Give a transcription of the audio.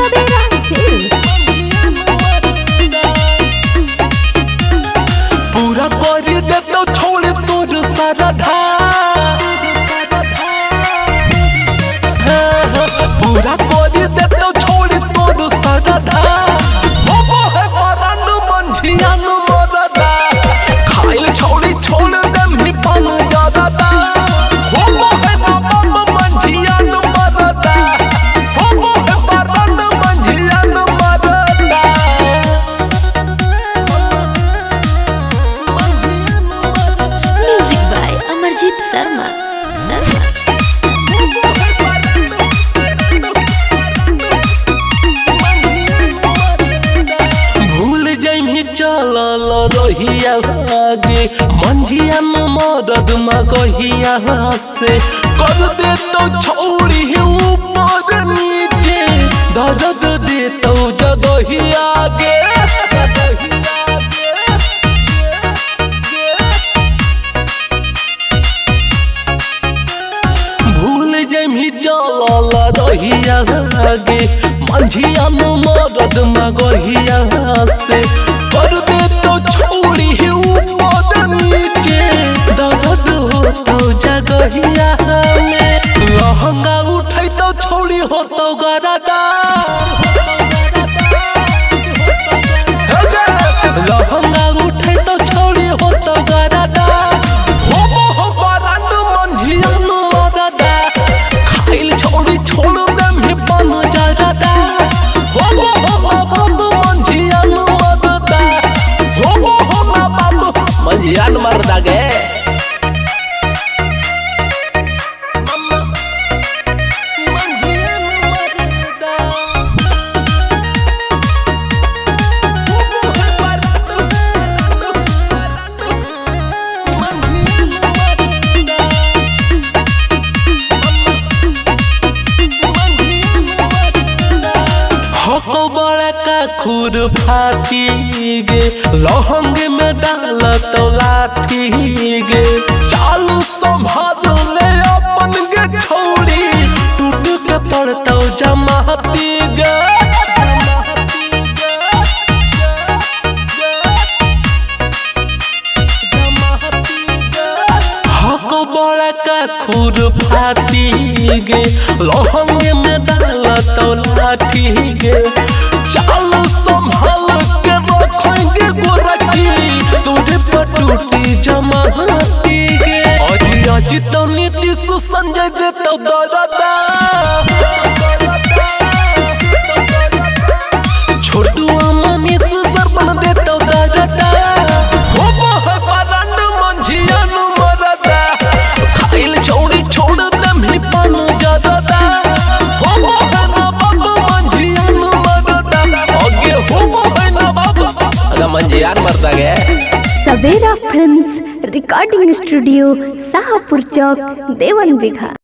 सवेरा फिल्म्स। पूरा कर दे तो छोड़ तोर सारा धा पूरा कर दे तो छोड़ तोर सारा धा वो है परान मंझियान मरदा खाइल छोड़ी छोड़ दे मी पान ज्यादा दा वो है बाबा मंझियान मरदा वो है परान मंझियान मरदा। Music by Amarjeet Sharma. भूल जाइमी चलल रहिया आगे मंझिया में मरद मगहिया से कर दे तो छोड़ी ऊपर नीचे दर्द दे तो जगहिया आगे भूल जाइमी चलल रहिया आगे मंझिया में मरद मगहिया से कर दे तो छोड़ी ऊपर नीचे दर्द हो तो जगहिया में लहंगा उठै तो छोड़ी हो तो गरदा लहंगा उठै तो छोड़ी हो तो गरदा हो परान मंझियान मरदा खाइल छोड़ी छोड़ दे मी पान ज्यादा हो बाबा मंझियान मरदा हो बाबा मंझियान मरदा गे हको बड़ा का खुर फाटी गे लहंग में डाल तो लाठी गे चालू संभाल ले अपन गे छोड़ी टूट के पड़तो जमाती गे हको बड़ा का खुर फाटी गे लहंग में डाल तो लाठी गे चालू संभाल के रखेंगे गोरखी तुझे पर टूटी जमाती गे आज तो नीतीश संजय दे तो दरदा छोटू मनीष सरपन दे तो दरदा हो है परान मंझियान मरदा खाइल छोड़ी छोड़ दे मी पान ज्यादा हो है नवाब मंझियान मरदा आगे हो है नवाब अगर मंझियान मरदा गे। सवेरा फिल्म्स रिकॉर्डिंग स्टूडियो शाहपुर चौक देवन बिघा।